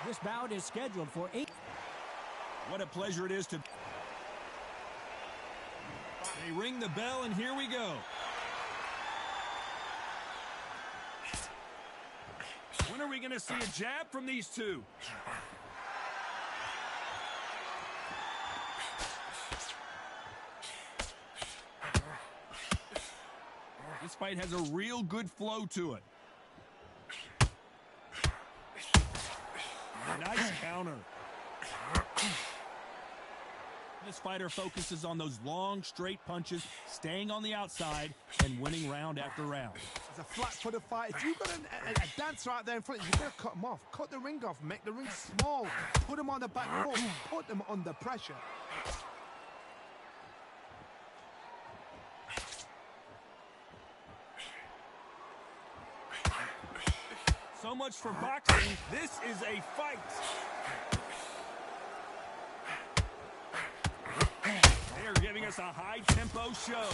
This bout is scheduled for 8. What a pleasure it is to... They ring the bell, and here we go. When are we going to see a jab from these two? This fight has a real good flow to it. Nice counter. This fighter focuses on those long, straight punches, staying on the outside, and winning round after round. It's a flat-footed fight. If you've got a dancer out there in front, you've got to cut them off. Cut the ring off. Make the ring small. Put them on the back foot. Put them under pressure. So much for boxing. This is a fight. They are giving us a high-tempo show.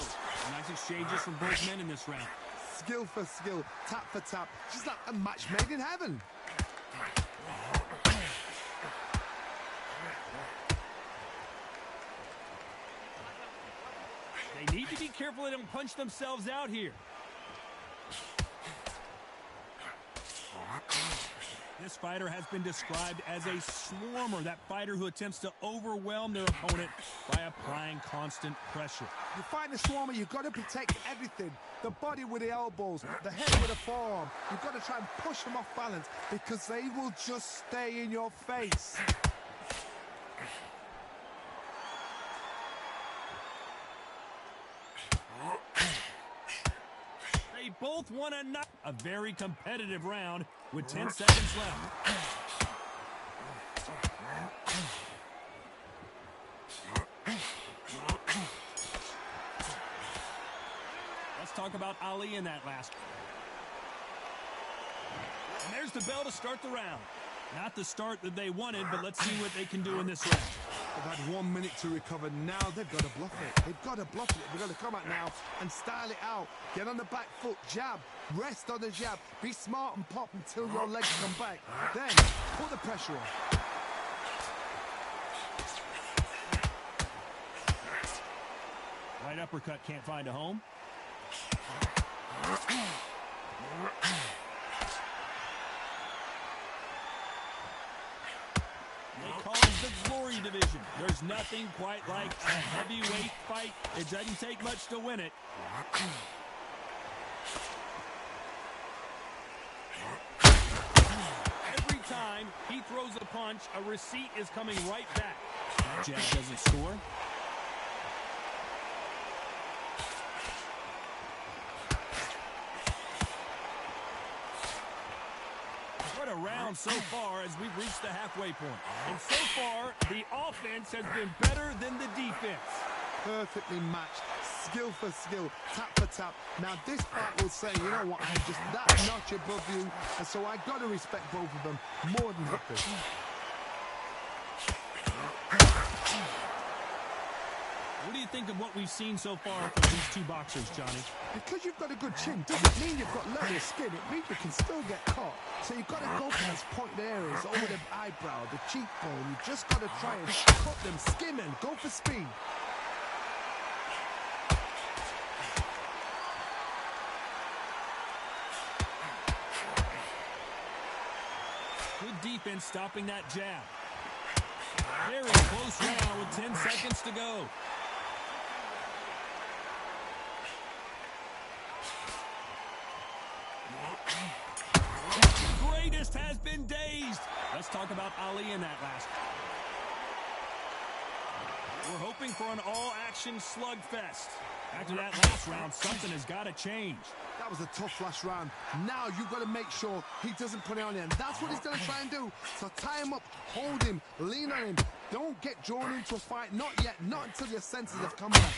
Nice exchanges from both men in this round. Skill for skill, tap for tap. Just like a match made in heaven. They need to be careful they don't punch themselves out here. This fighter has been described as a swarmer, that fighter who attempts to overwhelm their opponent by applying constant pressure. You find a swarmer, you've got to protect everything. The body with the elbows, the head with the forearm. You've got to try and push them off balance because they will just stay in your face. They both won a very competitive round with 10 seconds left. Let's talk about Ali in that last. And there's the bell to start the round. Not the start that they wanted, but let's see what they can do in this round. They've had 1 minute to recover. Now they've got to bluff it. They've got to bluff it. They've got to come out now and style it out. Get on the back foot, jab, rest on the jab. Be smart and pop until your legs come back. Then put the pressure on. Right uppercut can't find a home. They call it the Glory Division. There's nothing quite like a heavyweight fight. It doesn't take much to win it. Every time he throws a punch, a receipt is coming right back. Jab doesn't score. Round so far as we've reached the halfway point. And so far, the offense has been better than the defense. Perfectly matched, skill for skill, tap for tap. Now this fight will say, you know what, I'm just that notch above you, and so I got to respect both of them more than happy. What do you think of what we've seen so far from these two boxers, Johnny? Because you've got a good chin doesn't mean you've got leather skin. It means you can still get caught. So you've got to go for those pointed areas, over the eyebrow, the cheekbone. You just got to try and cut them, skim and go for speed. Good defense stopping that jab. Very close round with 10 seconds to go. The greatest has been dazed. Let's talk about Ali in that last. We're hoping for an all-action slugfest. After that last round, something has got to change. That was a tough last round. Now you've got to make sure he doesn't put it on you. And that's what he's going to try and do. So tie him up, hold him, lean on him. Don't get drawn into a fight. Not yet. Not until your senses have come back.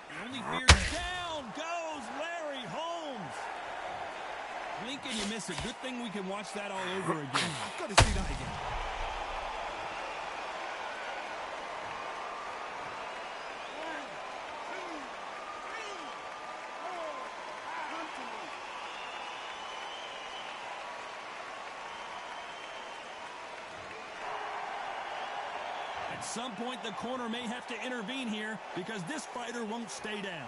The only fear is down goes Larry Holmes. Blink and you miss it. Good thing we can watch that all over again. I've got to see that again. At some point, the corner may have to intervene here because this fighter won't stay down.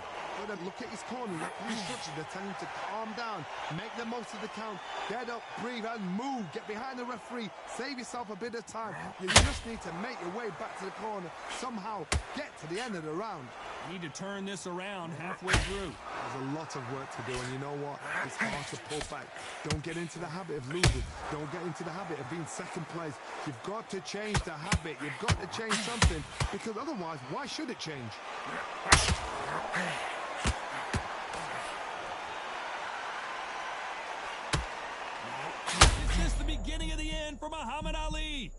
Look at his corner. Referee instructions. They're telling him to calm down, make the most of the count, get up, breathe, and move. Get behind the referee. Save yourself a bit of time. You just need to make your way back to the corner. Somehow get to the end of the round. You need to turn this around halfway through. There's a lot of work to do, and you know what? It's hard to pull back. Don't get into the habit of losing. Don't get into the habit of being second place. You've got to change the habit. You've got to change something, because otherwise, why should it change? Is this the beginning of the end for Muhammad Ali?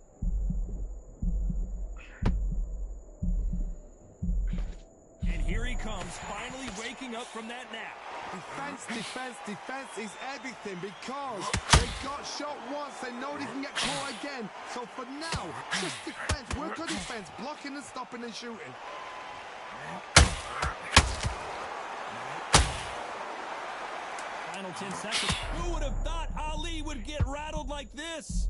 And here he comes, finally waking up from that nap. Defense, defense, defense is everything, because they got shot once, they know they can get caught again. So for now, just defense, work on defense, blocking and stopping and shooting. Final 10 seconds. Who would have thought Ali would get rattled like this?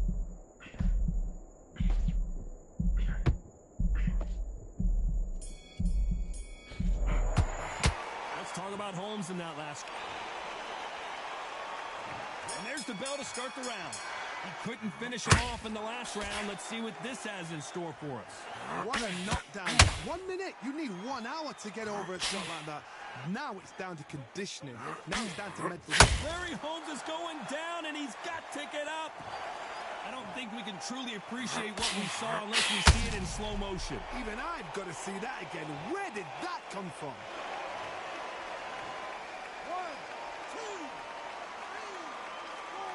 Let's talk about Holmes in that last. And there's the bell to start the round. He couldn't finish him off in the last round. Let's see what this has in store for us. What a knockdown. 1 minute. You need 1 hour to get over a shot like that. Now it's down to conditioning. Now it's down to mental. Larry Holmes is going down, and he's got to get up. I don't think we can truly appreciate what we saw unless we see it in slow motion. Even I've got to see that again. Where did that come from? 1, 2, 3, 4,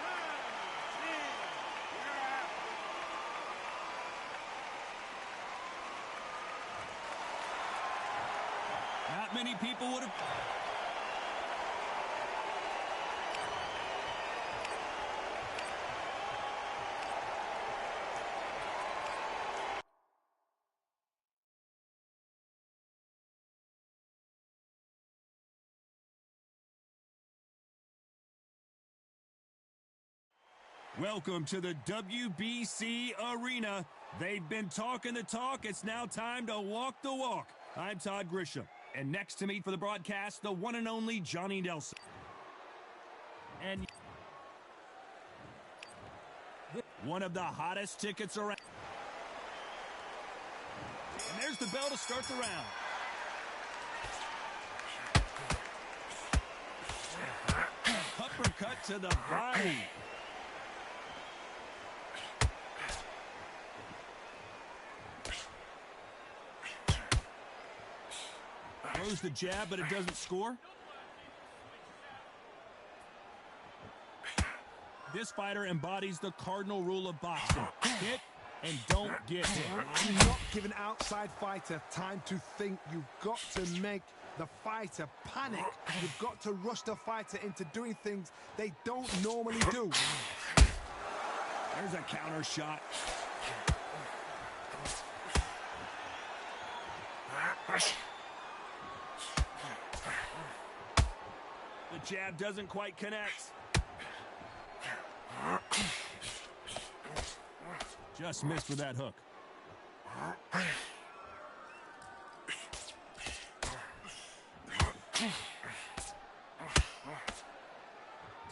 5, 6, 7, 8, 9, 10. Not many people would have. Welcome to the WBC Arena. They've been talking the talk. It's now time to walk the walk. I'm Todd Grisham. And next to me for the broadcast, the one and only Johnny Nelson. And one of the hottest tickets around. And there's the bell to start the round. Uppercut to the body. Throws the jab, but it doesn't score. This fighter embodies the cardinal rule of boxing. Hit and don't get hit. You're not giving outside fighter time to think. You've got to make the fighter panic. You've got to rush the fighter into doing things they don't normally do. There's a counter shot. The jab doesn't quite connect. Just missed with that hook.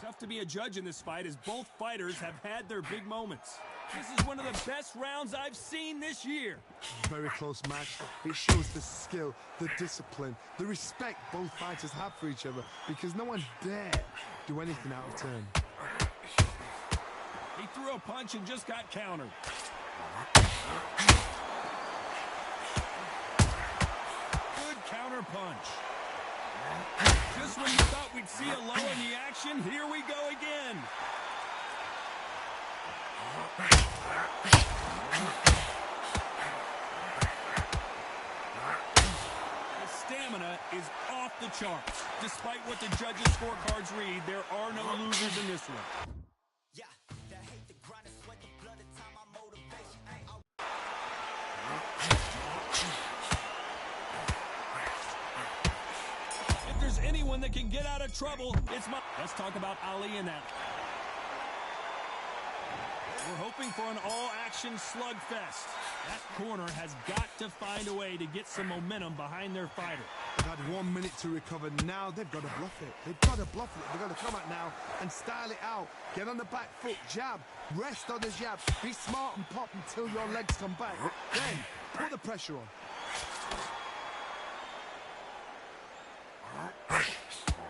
Tough to be a judge in this fight, as both fighters have had their big moments. This is one of the best rounds I've seen this year. Very close match. It shows the skill, the discipline, the respect both fighters have for each other, because no one dare do anything out of turn. He threw a punch and just got countered. Good counter punch. Just when you thought we'd see a lull in the action, here we go again. The stamina is off the charts. Despite what the judges' scorecards read, there are no losers in this one. If there's anyone that can get out of trouble, it's my... Let's talk about Ali in that. We're hoping for an all-action slugfest. That corner has got to find a way to get some momentum behind their fighter. They've had 1 minute to recover. Now they've got to bluff it. They've got to bluff it. They've got to come out now and style it out. Get on the back foot, jab, rest on the jab. Be smart and pop until your legs come back. Then put the pressure on.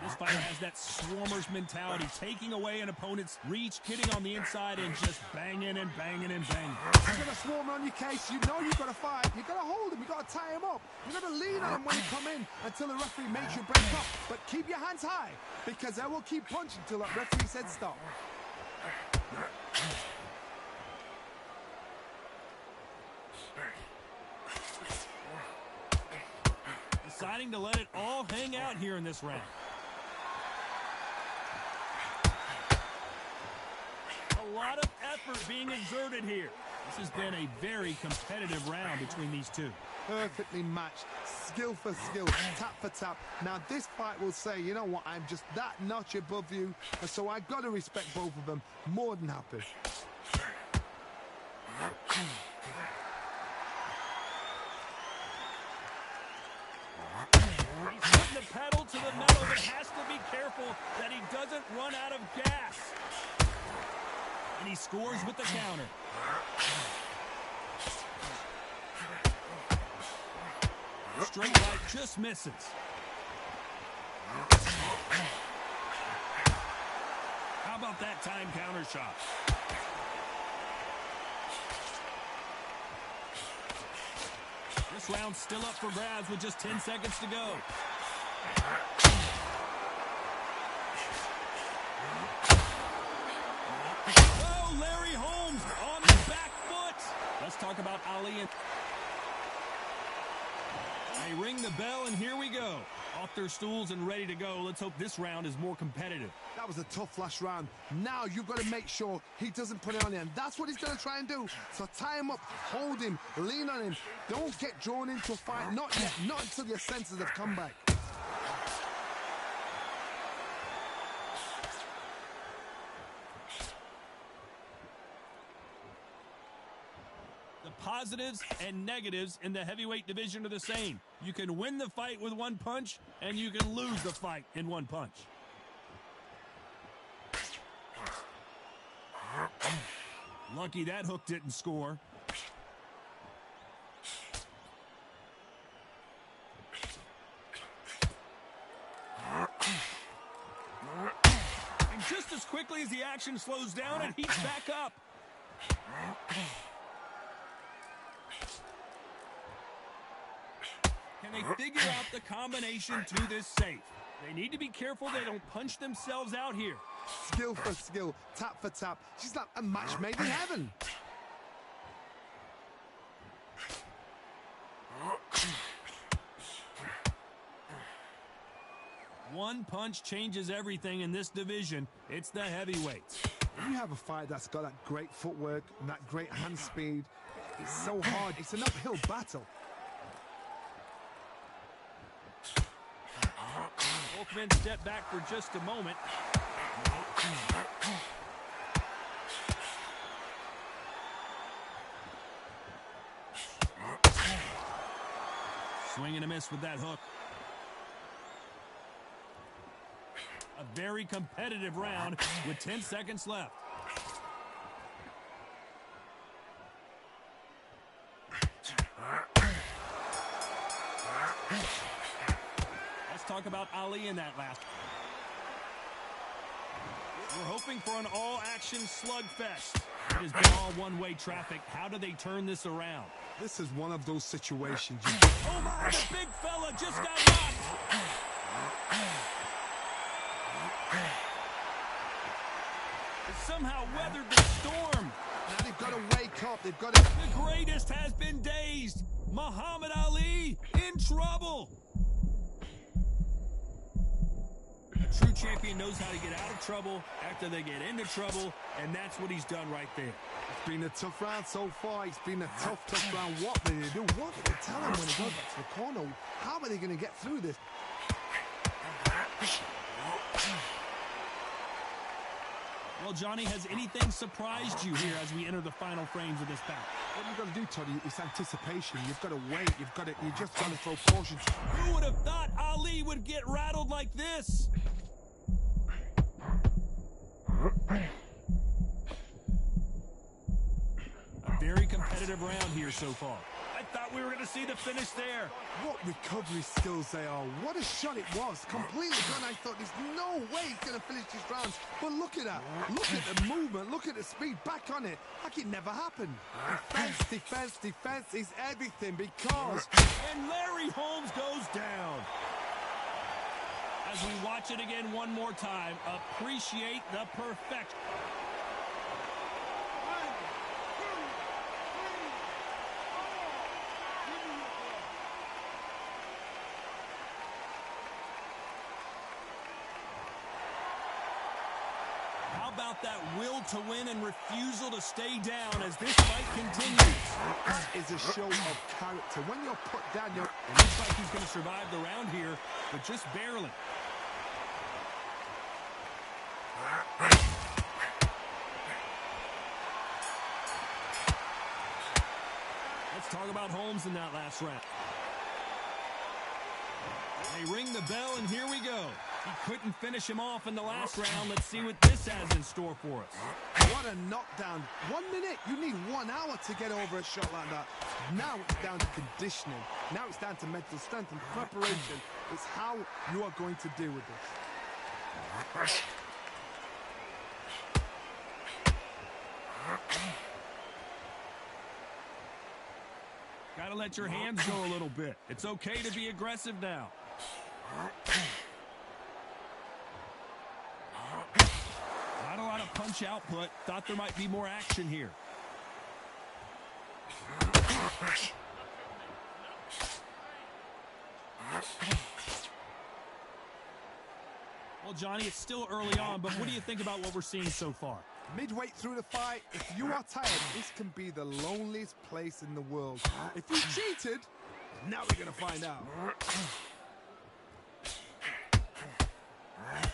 This fighter has that swarmer's mentality, taking away an opponent's reach, getting on the inside and just banging and banging and banging. You've got a swarmer on your case. You know you've got to fight. You've got to hold him. You've got to tie him up. You've got to lean on him when you come in until the referee makes you break up. But keep your hands high because they will keep punching until that referee said stop. Deciding to let it all hang out here in this round. A lot of effort being exerted here. This has been a very competitive round between these two. Perfectly matched, skill for skill, tap for tap. Now this fight will say, you know what, I'm just that notch above you, and so I've got to respect both of them. More than happy. He's putting the pedal to the metal, but has to be careful that he doesn't run out of gas. And he scores with the counter. Straight right just misses. How about that time counter shot? This round's still up for grabs with just 10 seconds to go. Oh, Larry Holmes on the back foot. Let's talk about Ali. They ring the bell, and here we go. Off their stools and ready to go. Let's hope this round is more competitive. That was a tough last round. Now you've got to make sure he doesn't put it on you, and that's what he's going to try and do. So tie him up, hold him, lean on him. Don't get drawn into a fight. Not yet. Not until your senses have come back. The positives and negatives in the heavyweight division are the same. You can win the fight with one punch, and you can lose the fight in one punch. Lucky that hook didn't score. And just as quickly as the action slows down, it heats back up. Can they figure out the combination to this safe? They need to be careful they don't punch themselves out here. Skill for skill, tap for tap. She's like a match made in heaven. One punch changes everything in this division. It's the heavyweights. When you have a fight that's got that great footwork and that great hand speed, it's so hard. It's an uphill battle. Both men step back for just a moment. Swing and a miss with that hook. A very competitive round with 10 seconds left. Let's talk about Ali in that last. We're hoping for an all-action slugfest. It has been all one-way traffic. How do they turn this around? This is one of those situations. Oh my, the big fella just got knocked. It somehow weathered the storm. Now they've got to wake up. They've got to... The greatest has been dazed. Muhammad Ali in trouble. A true champion knows how to get out of trouble after they get into trouble, and that's what he's done right there. It's been a tough round so far. It's been a tough round. What did they do? What did they tell him when he goes back to the corner? How are they going to get through this? Well, Johnny, has anything surprised you here as we enter the final frames of this bout? What you've got to do, Toddy, is anticipation. You've got to wait. You just got to throw caution. Who would have thought Ali would get rattled like this? A very competitive round here so far. I thought we were going to see the finish there. What recovery skills they are. What a shot it was. Completely gone. I thought there's no way he's going to finish this round. But look at that. Look at the movement. Look at the speed. Back on it. Like it never happened. Defense, defense, defense is everything because... And Larry Holmes goes down. As we watch it again one more time, appreciate the perfection. How about that will to win and refusal to stay down as this fight continues? That is a show of character. When you're put down, It looks like he's going to survive the round here, but just barely. Let's talk about Holmes in that last round. They ring the bell, and here we go. He couldn't finish him off in the last round. Let's see what this has in store for us. what a knockdown. 1 minute, you need 1 hour to get over a shot like that. Now it's down to conditioning. Now it's down to mental strength and preparation. It's how you are going to deal with this. Gotta let your hands go a little bit. It's okay to be aggressive now. Not a lot of punch output. Thought there might be more action here. Well, Johnny, it's still early on, but what do you think about what we're seeing so far? Midway through the fight, if you are tired, this can be the loneliest place in the world. If you cheated, now we're going to find out.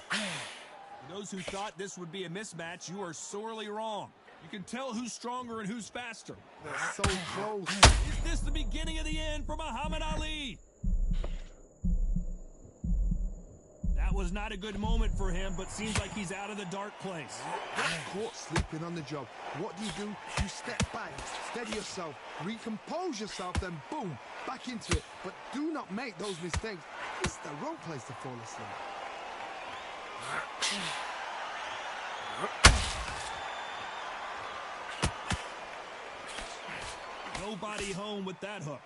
For those who thought this would be a mismatch, you are sorely wrong. You can tell who's stronger and who's faster. They're so close. Is this the beginning of the end for Muhammad Ali? That was not a good moment for him, but seems like he's out of the dark place. Caught sleeping on the job. What do? You step back, steady yourself, recompose yourself, then boom, back into it. But do not make those mistakes. This is the wrong place to fall asleep. Nobody home with that hook.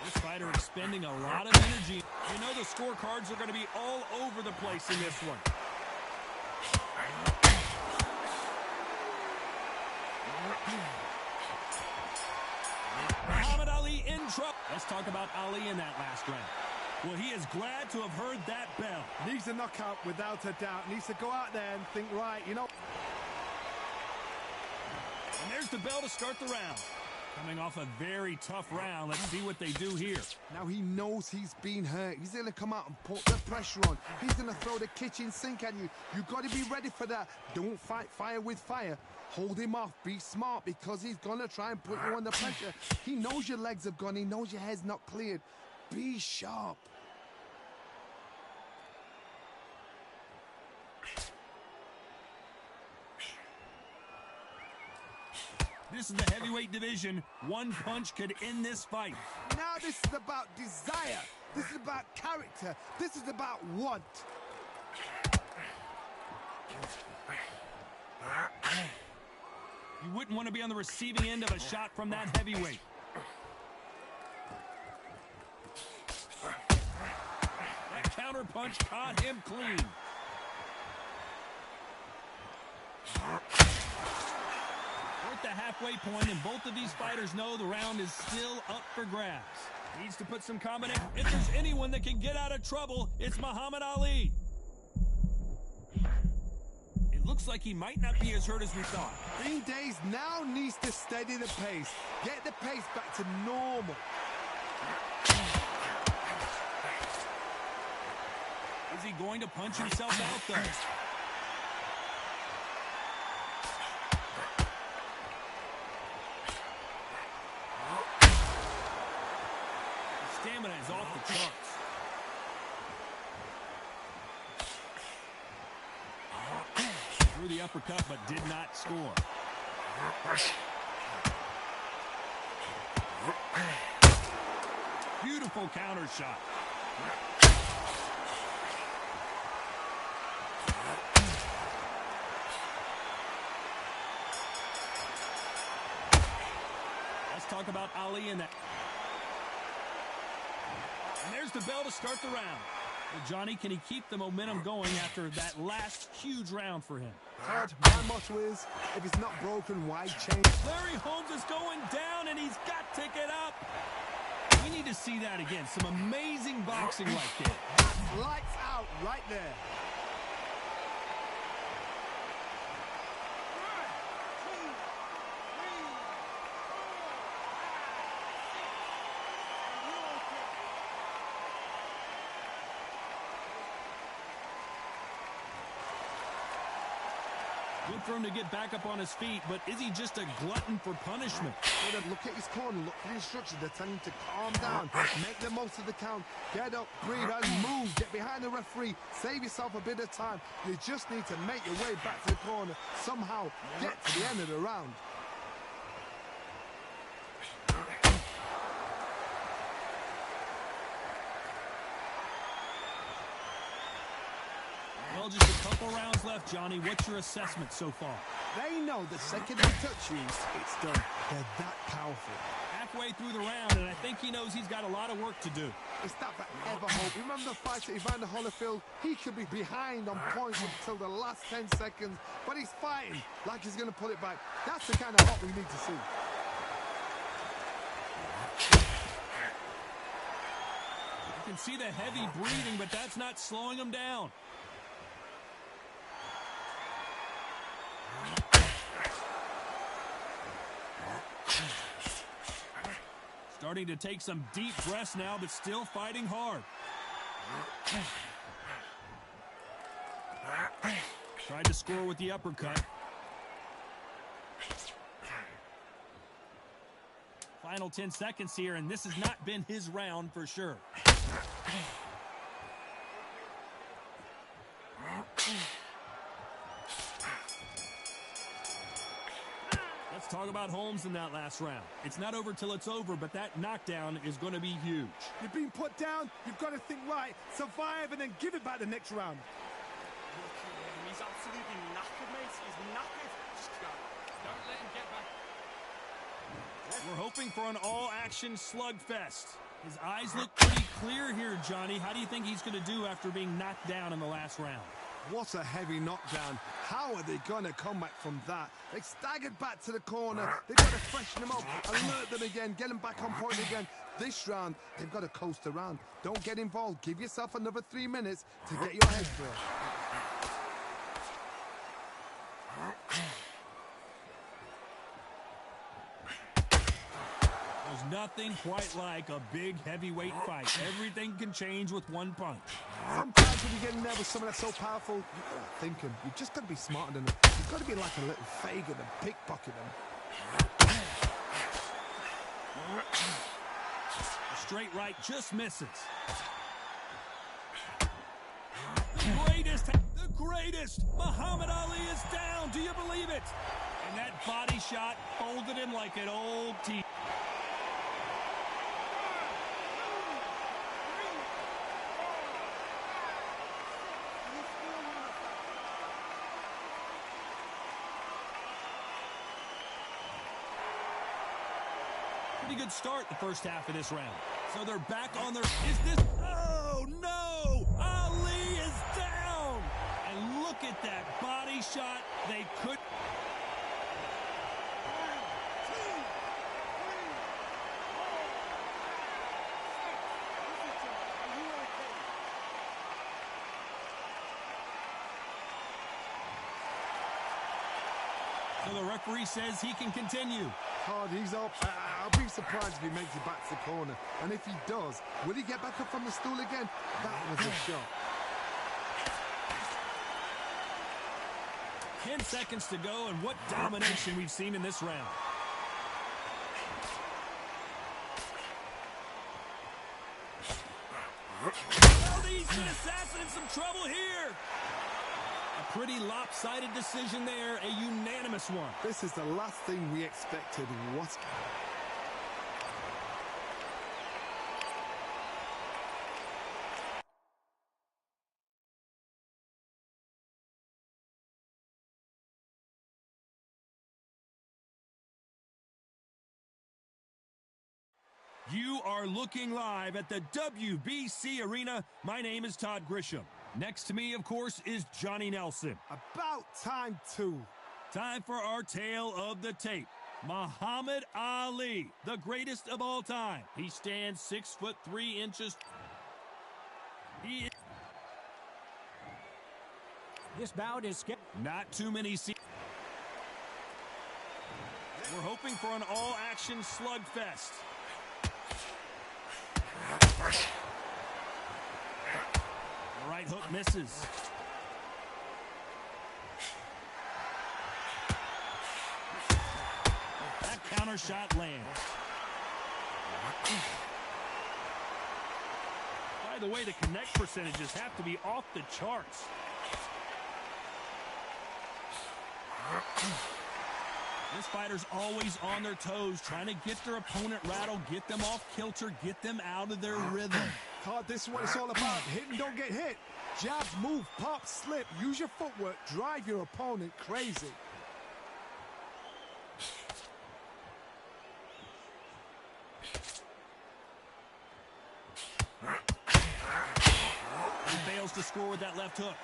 This fighter expending a lot of energy. You know the scorecards are going to be all over the place in this one. Muhammad Ali in trouble. Let's talk about Ali in that last round. Well, he is glad to have heard that bell. Needs a knockout without a doubt. Needs to go out there and think, right, you know. And there's the bell to start the round. Coming off a very tough round. Let's see what they do here. Now he knows he's been hurt. He's going to come out and put the pressure on. He's going to throw the kitchen sink at you. You've got to be ready for that. Don't fight fire with fire. Hold him off. Be smart because he's going to try and put you under pressure. He knows your legs have gone. He knows your head's not cleared. Be sharp. This is the heavyweight division. One punch could end this fight. Now this is about desire. This is about character. This is about want. You wouldn't want to be on the receiving end of a shot from that heavyweight. That counter punch caught him clean. We're at the halfway point, and both of these fighters know the round is still up for grabs. Needs to put some combination. If there's anyone that can get out of trouble, it's Muhammad Ali. It looks like he might not be as hurt as we thought. Green Days now needs to steady the pace. Get the pace back to normal. Is he going to punch himself out, though? His stamina is off the charts. Threw the uppercut, but did not score. Beautiful counter shot. Let's talk about Ali in that. And there's the bell to start the round. Well, Johnny, can he keep the momentum going after that last huge round for him? Todd, my motto is, if it's not broken, why change? Larry Holmes is going down, and he's got to get up. We need to see that again. Some amazing boxing like this. Lights out right there. Good for him to get back up on his feet, but is he just a glutton for punishment? Look at his corner, look for the instructions. They're telling him to calm down, make the most of the count, get up, breathe, and move. Get behind the referee, save yourself a bit of time. You just need to make your way back to the corner, somehow get to the end of the round. Well, just a couple rounds left, Johnny. What's your assessment so far? They know the second they touch you, it's done. They're that powerful. Halfway through the round, and I think he knows he's got a lot of work to do. It's that forever hope. Remember the fight at Evander Holyfield? He could be behind on points until the last 10 seconds, but he's fighting like he's going to pull it back. That's the kind of hope we need to see. You can see the heavy breathing, but that's not slowing him down. Starting to take some deep breaths now, but still fighting hard. Tried to score with the uppercut. Final 10 seconds here, and this has not been his round for sure. Let's talk about Holmes in that last round. It's not over till it's over, but that knockdown is going to be huge. You've been put down, you've got to think right, survive, and then give it back the next round. Look at him, he's absolutely knackered, mate. He's knackered. Just don't let him get back. We're hoping for an all-action slugfest. His eyes look pretty clear here, Johnny. How do you think he's going to do after being knocked down in the last round? What a heavy knockdown. How are they going to come back from that? They staggered back to the corner. They've got to freshen them up, alert them again, get them back on point again. This round, they've got to coast around. Don't get involved. Give yourself another 3 minutes to get your head clear. There's nothing quite like a big heavyweight fight. Everything can change with one punch. Sometimes when you get in there with someone that's so powerful, you've got to think him. You've just got to be smarter than them. You've got to be like a little Fagin and pickpocket them. A straight right just misses. The greatest! Muhammad Ali is down. Do you believe it? And that body shot folded him like an old tea. Pretty good start the first half of this round. So they're back on their... Is this... Oh, no! Ali is down! And look at that body shot. They could... So the referee says he can continue. Hard, he's up. I'll be surprised if he makes it back to the corner. And if he does, will he get back up from the stool again? That was a shot. 10 seconds to go, and what domination we've seen in this round. Well, the Eastern Assassin in some trouble here. A pretty lopsided decision there, a unanimous one. This is the last thing we expected. What? You are looking live at the WBC Arena. My name is Todd Grisham. Next to me, of course, is Johnny Nelson. About time, too. Time for our tale of the tape. Muhammad Ali, the greatest of all time. He stands 6'3". This bout is scheduled. Not too many We're hoping for an all-action slugfest. The right hook misses. That counter shot lands. By the way, the connect percentages have to be off the charts. This fighter's always on their toes, trying to get their opponent rattled, get them off kilter, get them out of their rhythm. Todd, this is what it's all about. Hit and don't get hit. Jabs, move, pop, slip. Use your footwork. Drive your opponent crazy. He fails to score with that left hook.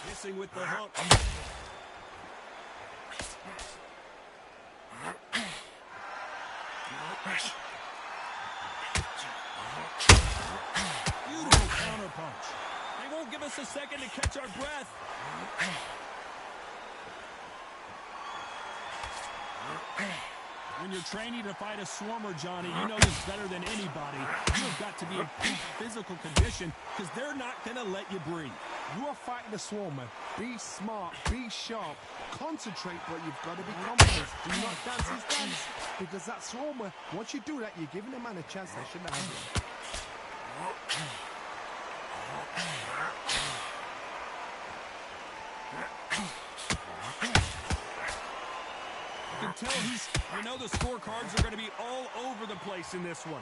Missing with the hook. Beautiful counter punch. They won't give us a second to catch our breath. When you're training to fight a swarmer, Johnny, you know this better than anybody. You've got to be in peak physical condition because they're not going to let you breathe. You are fighting a swarmer. Be smart, be sharp, concentrate, but you've got to be confident. Do not dance his dance, because that swarmer, once you do that, you're giving a man a chance they shouldn't have. You can tell you know the scorecards are going to be all over the place in this one.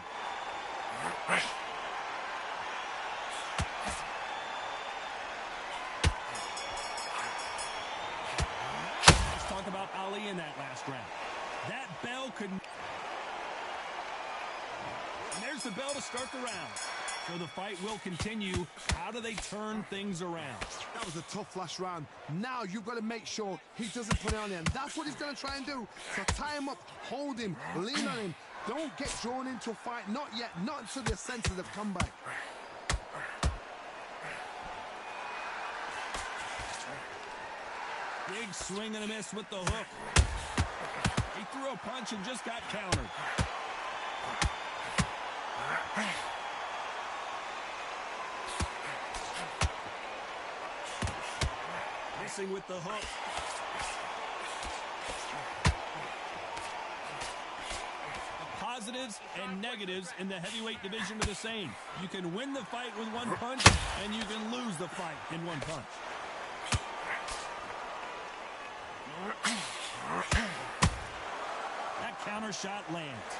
Let's talk about Ali in that last round. That bell could... And there's the bell to start the round. So the fight will continue. How do they turn things around? That was a tough last round. Now you've got to make sure he doesn't put it on him. That's what he's going to try and do. So tie him up, hold him, lean on him. Don't get drawn into a fight. Not yet. Not until the senses have come back. Big swing and a miss with the hook. He threw a punch and just got countered. Missing with the hook. The positives and negatives in the heavyweight division are the same. You can win the fight with one punch, and you can lose the fight in one punch. That counter shot lands.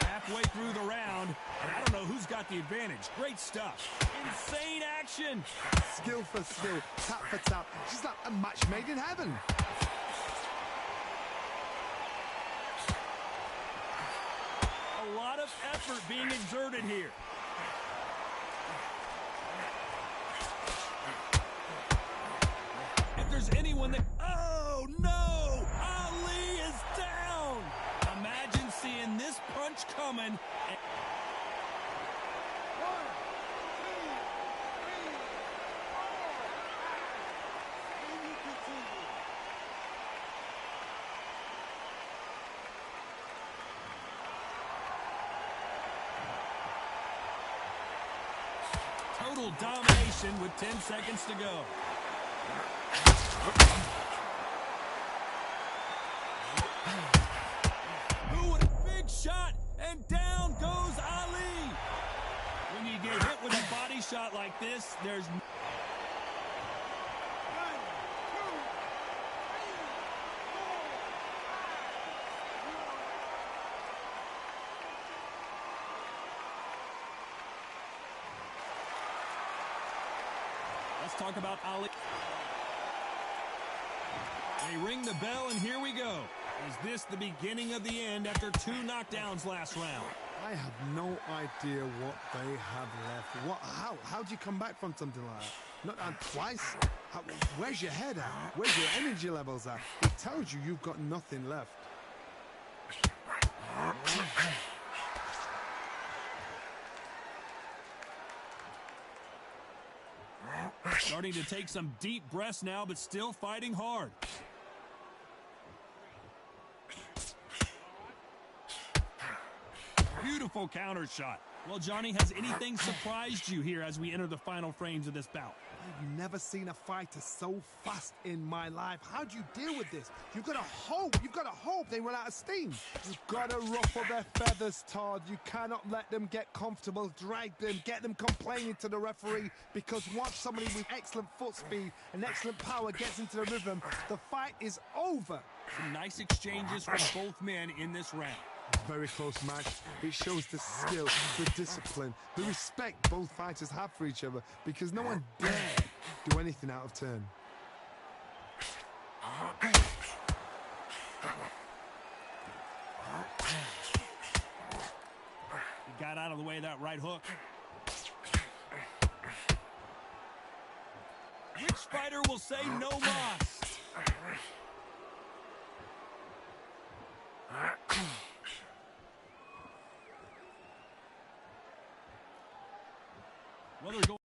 Halfway through the round, and I don't know who's got the advantage. Great stuff. Insane action. Skill for skill, tap for tap. Just like a match made in heaven. A lot of effort being exerted here. If there's anyone that... Oh, no! Ali is down! Imagine seeing this punch coming. And... Total domination with 10 seconds to go. Ooh, what a big shot! And down goes Ali! When you get hit with a body shot like this, there's... Let's talk about Ali. They ring the bell, and here we go. Is this the beginning of the end after 2 knockdowns last round? I have no idea what they have left. How do you come back from something like that? Not down twice? Where's your head at? Where's your energy levels at? It tells you you've got nothing left. Starting to take some deep breaths now, but still fighting hard. Beautiful counter shot. Well, Johnny, has anything surprised you here as we enter the final frames of this bout? I've never seen a fighter so fast in my life. How do you deal with this? You've got to hope. You've got to hope they run out of steam. You've got to ruffle their feathers, Todd. You cannot let them get comfortable, drag them, get them complaining to the referee, because once somebody with excellent foot speed and excellent power gets into the rhythm, the fight is over. Some nice exchanges from both men in this round. Very close match. It shows the skill, the discipline, the respect both fighters have for each other, because no one dare do anything out of turn. He got out of the way of that right hook. Which fighter will say no mas? Well, they're going